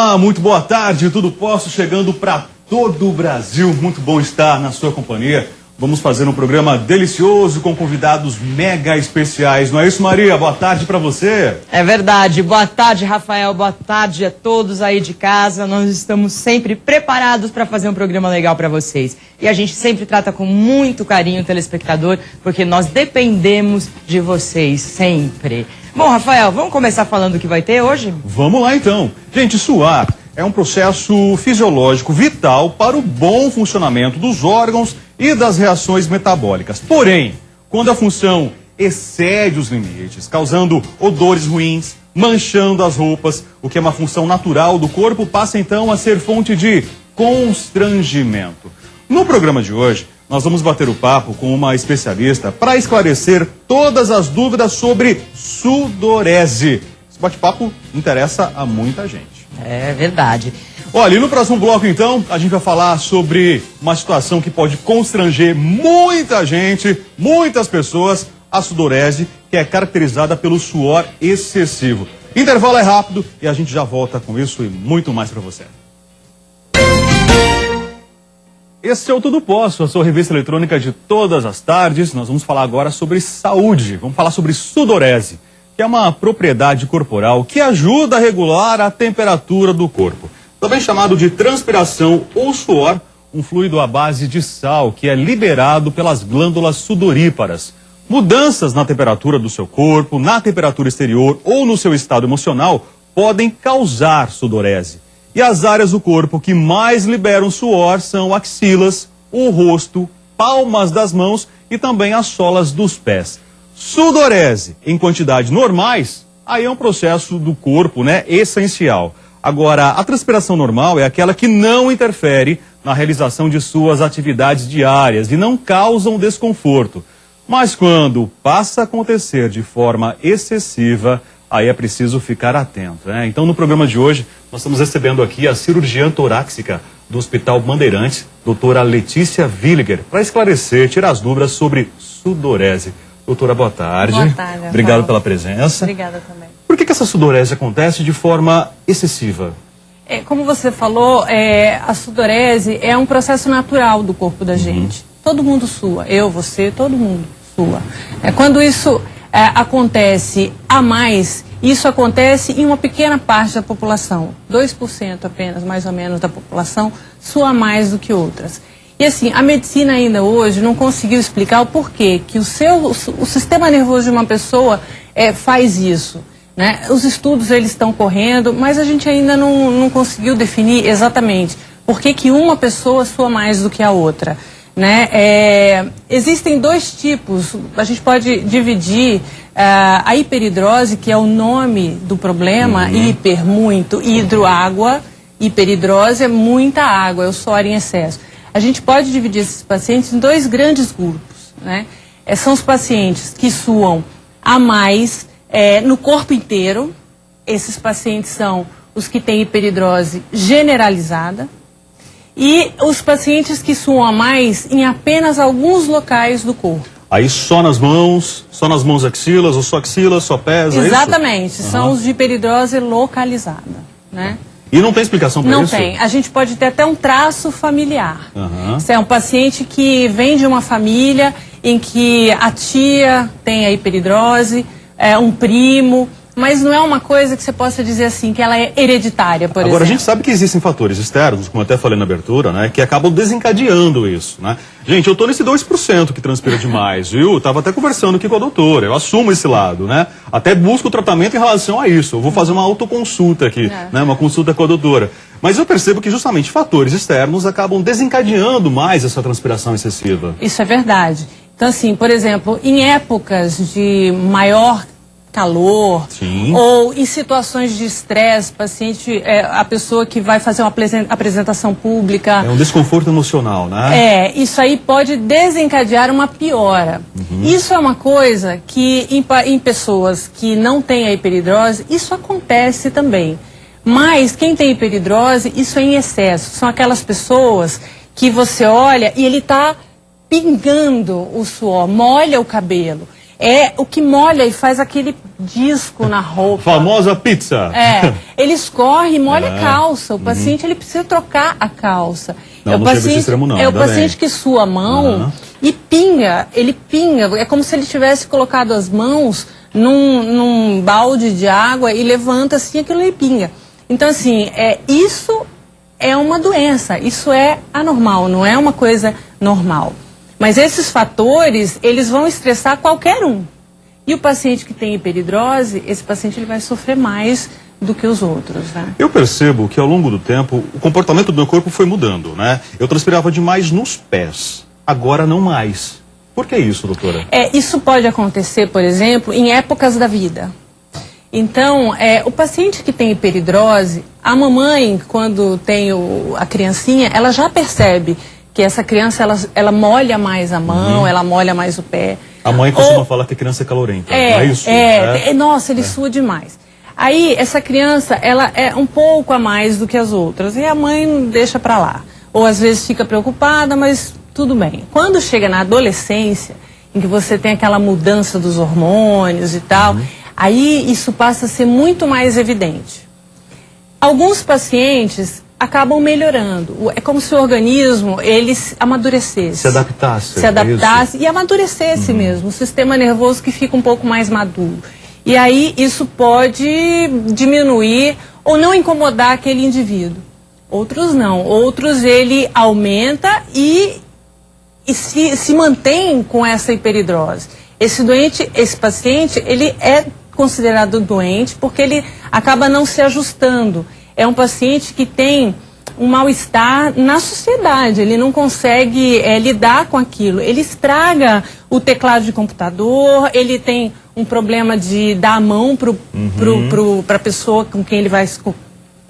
Olá, muito boa tarde, tudo posso chegando para todo o Brasil. Muito bom estar na sua companhia. Vamos fazer um programa delicioso com convidados mega especiais. Não é isso, Maria? Boa tarde para você. É verdade. Boa tarde, Rafael. Boa tarde a todos aí de casa. Nós estamos sempre preparados para fazer um programa legal para vocês. E a gente sempre trata com muito carinho o telespectador, porque nós dependemos de vocês, sempre. Bom, Rafael, vamos começar falando o que vai ter hoje? Vamos lá, então. Gente, suar é um processo fisiológico vital para o bom funcionamento dos órgãos e das reações metabólicas. Porém, quando a função excede os limites, causando odores ruins, manchando as roupas, o que é uma função natural do corpo, passa então a ser fonte de constrangimento. No programa de hoje, nós vamos bater o papo com uma especialista para esclarecer todas as dúvidas sobre sudorese. Esse bate-papo interessa a muita gente. É verdade. Olha, e no próximo bloco, então, a gente vai falar sobre uma situação que pode constranger muita gente, muitas pessoas, a sudorese, que é caracterizada pelo suor excessivo. Intervalo é rápido e a gente já volta com isso e muito mais para você. Esse é o Tudo Posso, a sua revista eletrônica de todas as tardes. Nós vamos falar agora sobre saúde, vamos falar sobre sudorese, que é uma propriedade corporal que ajuda a regular a temperatura do corpo. Também chamado de transpiração ou suor, um fluido à base de sal que é liberado pelas glândulas sudoríparas. Mudanças na temperatura do seu corpo, na temperatura exterior ou no seu estado emocional podem causar sudorese. E as áreas do corpo que mais liberam suor são axilas, o rosto, palmas das mãos e também as solas dos pés. Sudorese em quantidades normais, aí é um processo do corpo, essencial. Agora, a transpiração normal é aquela que não interfere na realização de suas atividades diárias e não causam desconforto. Mas quando passa a acontecer de forma excessiva, aí é preciso ficar atento, Então, no programa de hoje, nós estamos recebendo aqui a cirurgiã torácica do Hospital Bandeirantes, doutora Letícia Villiger, para esclarecer, tirar as dúvidas sobre sudorese. Doutora, boa tarde. Boa tarde. Obrigado pela presença. Obrigada também. Por que essa sudorese acontece de forma excessiva? Como você falou, a sudorese é um processo natural do corpo da gente. Todo mundo sua, eu, você, todo mundo sua. Quando isso acontece a mais, isso acontece em uma pequena parte da população. 2% apenas, mais ou menos, da população sua mais do que outras. E assim, a medicina ainda hoje não conseguiu explicar o porquê que o sistema nervoso de uma pessoa faz isso. Os estudos eles estão correndo, mas a gente ainda não conseguiu definir exatamente por que uma pessoa sua mais do que a outra. Existem dois tipos, a gente pode dividir a hiperidrose, que é o nome do problema, hiper, muito, hidro, água, hiperidrose é muita água, é o suor em excesso. A gente pode dividir esses pacientes em dois grandes grupos, São os pacientes que suam a mais no corpo inteiro. Esses pacientes são os que têm hiperidrose generalizada. E os pacientes que suam a mais em apenas alguns locais do corpo. Aí só nas mãos axilas, ou só axilas, só pés, Exatamente, é isso? São os de hiperidrose localizada, E não tem explicação para isso? Não tem. A gente pode ter até um traço familiar. Isso é um paciente que vem de uma família em que a tia tem a hiperidrose, um primo, mas não é uma coisa que você possa dizer assim, que ela é hereditária, por exemplo. Agora, a gente sabe que existem fatores externos, como eu até falei na abertura, que acabam desencadeando isso, Gente, eu tô nesse 2% que transpira demais, viu? Tava até conversando aqui com a doutora, eu assumo esse lado, Até busco tratamento em relação a isso. Eu vou fazer uma autoconsulta aqui, Uma consulta com a doutora. Mas eu percebo que justamente fatores externos acabam desencadeando mais essa transpiração excessiva. Isso é verdade. Então, assim, por exemplo, em épocas de maior calor, Sim. Ou em situações de estresse, paciente, a pessoa que vai fazer uma apresentação pública. É um desconforto emocional, Isso aí pode desencadear uma piora. Isso é uma coisa que em pessoas que não têm a hiperidrose, isso acontece também. Mas quem tem hiperidrose, isso é em excesso. São aquelas pessoas que você olha e ele está pingando o suor, molha o cabelo. é o que molha e faz aquele disco na roupa. Famosa pizza. Ele escorre e molha a calça. O paciente ele precisa trocar a calça. Não, não chega esse extremo, não. É o paciente que sua a mão e pinga. Ele pinga. É como se ele tivesse colocado as mãos num balde de água e levanta assim, aquilo aí pinga. Então, assim, isso é uma doença. Isso é anormal, não é uma coisa normal. Mas esses fatores, eles vão estressar qualquer um. E o paciente que tem hiperidrose, esse paciente ele vai sofrer mais do que os outros, né? Eu percebo que ao longo do tempo, o comportamento do meu corpo foi mudando, né? Eu transpirava demais nos pés, agora não mais. Por que isso, doutora? Isso pode acontecer, por exemplo, em épocas da vida. Então, o paciente que tem hiperidrose, a mamãe, quando tem a criancinha, ela já percebe que essa criança, ela molha mais a mão, ela molha mais o pé. A mãe costuma falar que a criança é calorenta, não é isso? Nossa, ele sua demais. Aí, essa criança, ela é um pouco a mais do que as outras, e a mãe deixa pra lá. Ou às vezes fica preocupada, mas tudo bem. Quando chega na adolescência, em que você tem aquela mudança dos hormônios e tal, aí isso passa a ser muito mais evidente. Alguns pacientes acabam melhorando. É como se o organismo, ele amadurecesse. Se adaptasse. Se adaptasse e amadurecesse mesmo. O sistema nervoso que fica um pouco mais maduro. E aí isso pode diminuir ou não incomodar aquele indivíduo. Outros não. Outros ele aumenta e se mantém com essa hiperidrose. Esse paciente, ele é considerado doente porque ele acaba não se ajustando. É um paciente que tem um mal-estar na sociedade, ele não consegue lidar com aquilo. Ele estraga o teclado de computador, ele tem um problema de dar a mão para a pessoa com quem ele vai se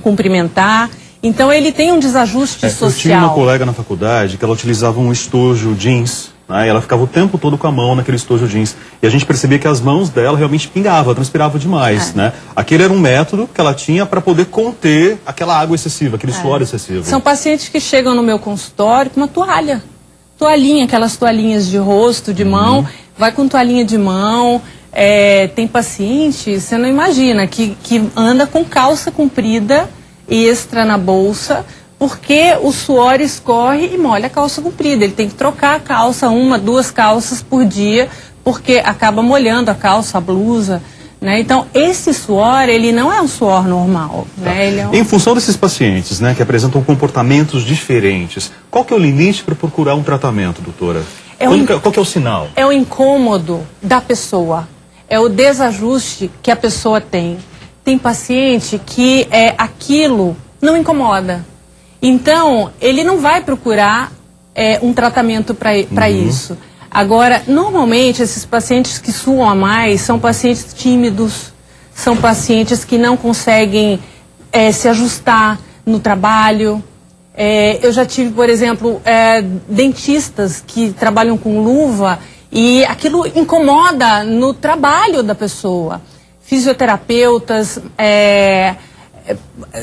cumprimentar. Então ele tem um desajuste social. Eu tinha uma colega na faculdade que ela utilizava um estojo jeans. E ela ficava o tempo todo com a mão naquele estojo jeans. E a gente percebia que as mãos dela realmente pingavam, transpirava demais, né? Aquele era um método que ela tinha para poder conter aquela água excessiva, aquele suor excessivo. São pacientes que chegam no meu consultório com uma toalha. Toalhinha, aquelas toalhinhas de rosto, de mão, vai com toalhinha de mão. Tem paciente, você não imagina, que anda com calça comprida extra na bolsa, porque o suor escorre e molha a calça comprida. Ele tem que trocar a calça, 1, 2 calças por dia, porque acaba molhando a calça, a blusa, né? Então, esse suor, ele não é um suor normal, né? Ele é Em função desses pacientes, né, que apresentam comportamentos diferentes, qual que é o limite para procurar um tratamento, doutora? Qual que é o sinal? É o incômodo da pessoa, é o desajuste que a pessoa tem. Tem paciente que aquilo não incomoda. Então, ele não vai procurar um tratamento para isso. Agora, normalmente, esses pacientes que suam a mais são pacientes tímidos, são pacientes que não conseguem se ajustar no trabalho. Eu já tive, por exemplo, dentistas que trabalham com luva e aquilo incomoda no trabalho da pessoa. Fisioterapeutas,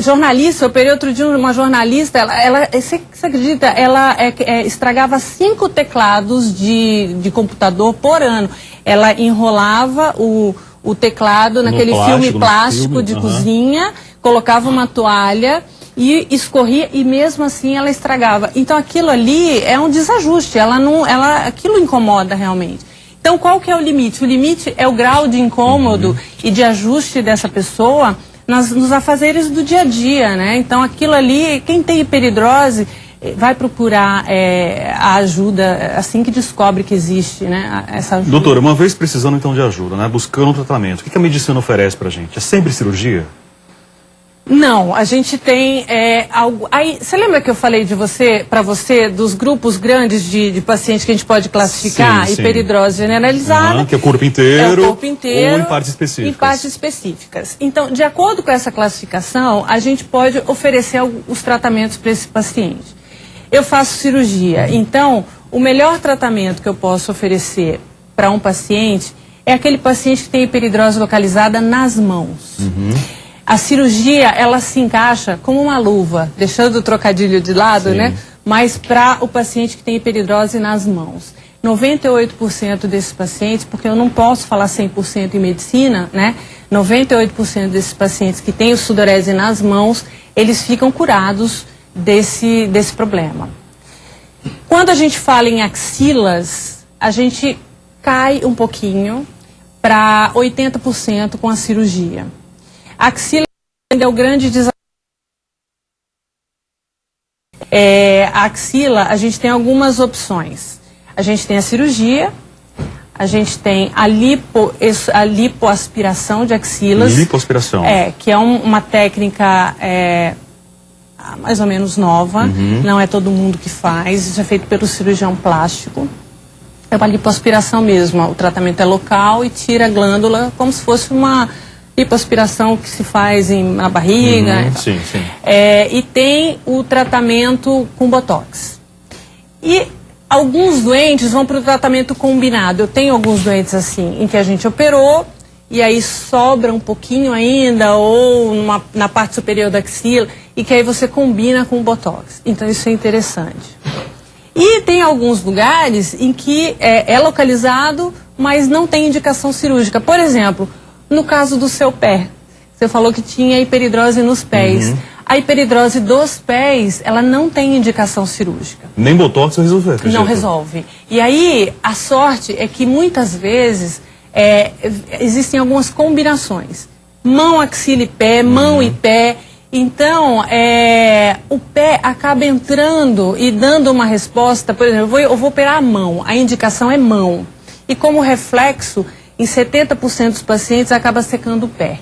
jornalista, eu operei outro dia uma jornalista, você acredita, ela estragava 5 teclados de computador por ano. Ela enrolava o teclado naquele filme plástico de cozinha, colocava uma toalha e escorria e mesmo assim ela estragava. Então aquilo ali é um desajuste, aquilo incomoda realmente. Então qual que é o limite? O limite é o grau de incômodo e de ajuste dessa pessoa nos afazeres do dia a dia, né? Então aquilo ali, quem tem hiperidrose vai procurar a ajuda assim que descobre que existe, né? Essa ajuda. Doutora, uma vez precisando então de ajuda, né? Buscando um tratamento, o que a medicina oferece pra gente? É sempre cirurgia? Não, a gente tem algo. Aí, você lembra que eu falei para você dos grupos grandes de pacientes que a gente pode classificar? Sim, sim. Hiperidrose generalizada. Que é o corpo inteiro. É o corpo inteiro. Ou em partes específicas. Em partes específicas. Então, de acordo com essa classificação, a gente pode oferecer os tratamentos para esse paciente. Eu faço cirurgia, então o melhor tratamento que eu posso oferecer para um paciente é aquele paciente que tem hiperidrose localizada nas mãos. A cirurgia, ela se encaixa como uma luva, deixando o trocadilho de lado, né? Mas para o paciente que tem hiperidrose nas mãos. 98% desses pacientes, porque eu não posso falar 100% em medicina, né? 98% desses pacientes que têm o sudorese nas mãos, eles ficam curados desse problema. Quando a gente fala em axilas, a gente cai um pouquinho para 80% com a cirurgia. A axila é o grande desafio. A axila, a gente tem algumas opções. A gente tem a cirurgia, a gente tem a lipoaspiração de axilas. Lipoaspiração. Que é uma técnica mais ou menos nova, não é todo mundo que faz, isso é feito pelo cirurgião plástico. É uma lipoaspiração mesmo, o tratamento é local e tira a glândula como se fosse uma lipoaspiração que se faz na barriga. Sim, sim. E tem o tratamento com botox. E alguns doentes vão para o tratamento combinado. Eu tenho alguns doentes assim, em que a gente operou e aí sobra um pouquinho ainda, ou na parte superior da axila, e que aí você combina com o botox. Então isso é interessante. E tem alguns lugares em que é localizado, mas não tem indicação cirúrgica. Por exemplo, no caso do seu pé, você falou que tinha hiperidrose nos pés. A hiperidrose dos pés, ela não tem indicação cirúrgica. Nem botox resolve, acredito. Não resolve. E aí, a sorte é que muitas vezes existem algumas combinações. Mão, axila e pé, mão e pé. Então, o pé acaba entrando e dando uma resposta. Por exemplo, eu vou operar a mão, a indicação é mão. E como reflexo, em 70% dos pacientes acaba secando o pé.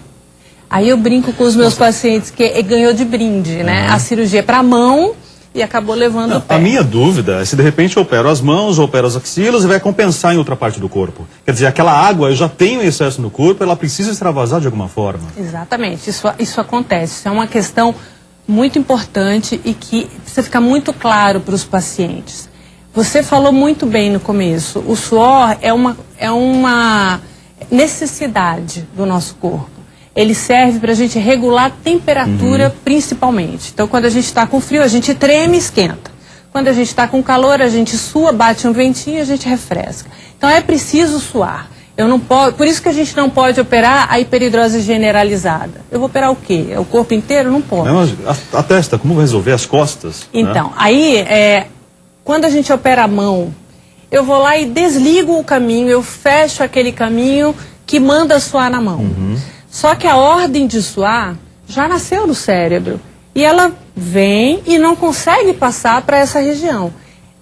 Aí eu brinco com os meus pacientes que ganhou de brinde, né? A cirurgia para a mão e acabou levando o pé. A minha dúvida é se de repente eu opero as mãos, ou opero as axilas e vai compensar em outra parte do corpo. Quer dizer, aquela água, eu já tenho excesso no corpo, ela precisa extravasar de alguma forma. Exatamente, isso acontece. Isso é uma questão muito importante e que precisa ficar muito claro para os pacientes. Você falou muito bem no começo, o suor é uma necessidade do nosso corpo. Ele serve para a gente regular a temperatura principalmente. Então, quando a gente está com frio, a gente treme e esquenta. Quando a gente está com calor, a gente sua, bate um ventinho e a gente refresca. Então, é preciso suar. Por isso que a gente não pode operar a hiperidrose generalizada. Eu vou operar o quê? O corpo inteiro? Não pode. A testa, como resolver as costas? Então, aí, quando a gente opera a mão, eu vou lá e desligo o caminho, eu fecho aquele caminho que manda suar na mão. Só que a ordem de suar já nasceu no cérebro. E ela vem e não consegue passar para essa região.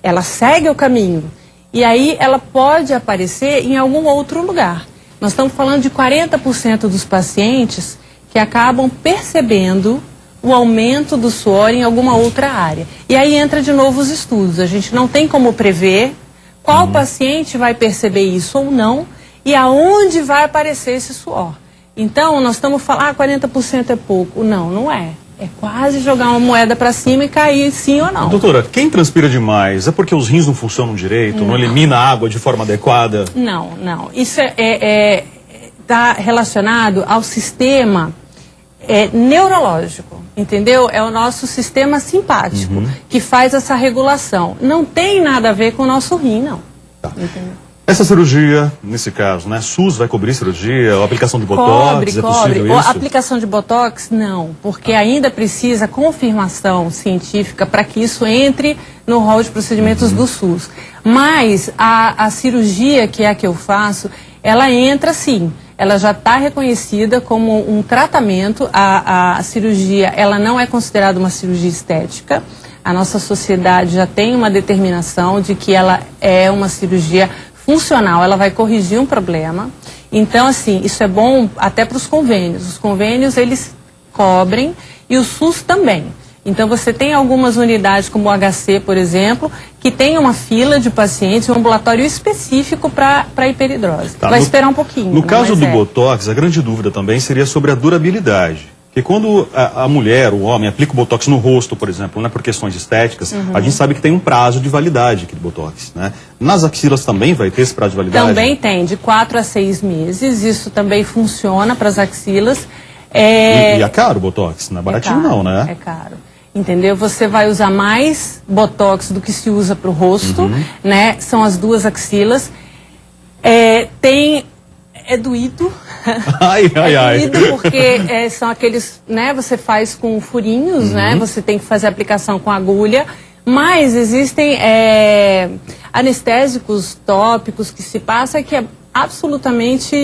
Ela segue o caminho. E aí ela pode aparecer em algum outro lugar. Nós estamos falando de 40% dos pacientes que acabam percebendo o aumento do suor em alguma outra área. E aí entra de novo os estudos. A gente não tem como prever qual paciente vai perceber isso ou não e aonde vai aparecer esse suor. Então, nós estamos falando, 40% é pouco. Não, não é. É quase jogar uma moeda para cima e cair sim ou não. Doutora, quem transpira demais é porque os rins não funcionam direito, não elimina a água de forma adequada? Não, não. Isso está relacionado ao sistema neurológico, entendeu? É o nosso sistema simpático que faz essa regulação. Não tem nada a ver com o nosso rim, não. Tá. Entendeu? Essa cirurgia, nesse caso, né? SUS vai cobrir cirurgia, a aplicação de botox, é possível isso? A aplicação de botox, não, porque ainda precisa confirmação científica para que isso entre no rol de procedimentos do SUS. Mas a cirurgia, que é a que eu faço, ela entra sim. Ela já está reconhecida como um tratamento. A cirurgia, ela não é considerada uma cirurgia estética. A nossa sociedade já tem uma determinação de que ela é uma cirurgia funcional, ela vai corrigir um problema. Então, assim, isso é bom até para os convênios. Os convênios, eles cobrem e o SUS também. Então, você tem algumas unidades, como o HC, por exemplo, que tem uma fila de pacientes, um ambulatório específico para hiperidrose. Vai esperar um pouquinho. No caso do Botox, a grande dúvida também seria sobre a durabilidade. Porque quando a mulher, o homem, aplica o Botox no rosto, por exemplo, né, por questões estéticas, a gente sabe que tem um prazo de validade aqui do Botox, né? Nas axilas também vai ter esse prazo de validade? Também tem, de 4 a 6 meses. Isso também funciona para as axilas. E é caro o Botox, não é baratinho não, né? É caro. entendeu? Você vai usar mais botox do que se usa para o rosto, né? São as duas axilas. É doído. Ai, ai, ai. É doído porque são aqueles, né? Você faz com furinhos, né? Você tem que fazer a aplicação com agulha. Mas existem anestésicos tópicos que se passa que é absolutamente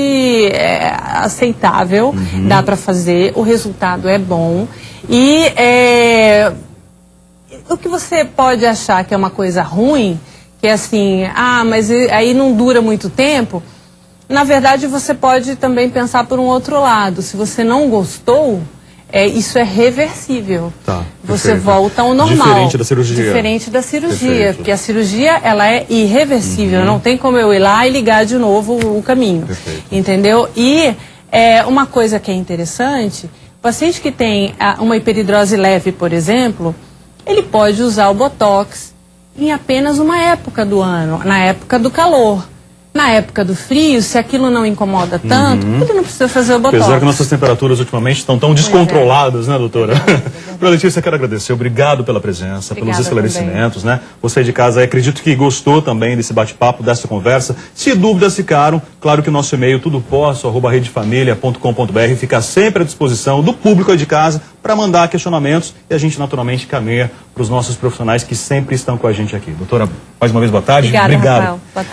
aceitável, dá para fazer, o resultado é bom. E o que você pode achar que é uma coisa ruim, que é assim, mas aí não dura muito tempo, na verdade você pode também pensar por um outro lado. Se você não gostou, isso é reversível. Tá, você perfeito. volta ao normal. Diferente da cirurgia. Diferente da cirurgia, Perfeito. porque a cirurgia ela é irreversível, não tem como eu ir lá e ligar de novo o caminho. Perfeito. Entendeu? E uma coisa que é interessante, o paciente que tem uma hiperidrose leve, por exemplo, ele pode usar o botox em apenas uma época do ano, na época do calor. Na época do frio, se aquilo não incomoda tanto, ele não precisa fazer o botox. Apesar que nossas temperaturas ultimamente estão tão descontroladas, né, doutora? Doutora Letícia, quero agradecer. Obrigado pela presença, pelos Obrigada esclarecimentos, né? Você de casa, acredito que gostou também desse bate-papo, dessa conversa. Se dúvidas ficaram, claro que o nosso e-mail tudoposso@redefamilia.com.br fica sempre à disposição do público aí de casa para mandar questionamentos e a gente naturalmente caminha para os nossos profissionais que sempre estão com a gente aqui. Doutora, mais uma vez, boa tarde. Obrigada, Obrigado. Rafael. Boa tarde.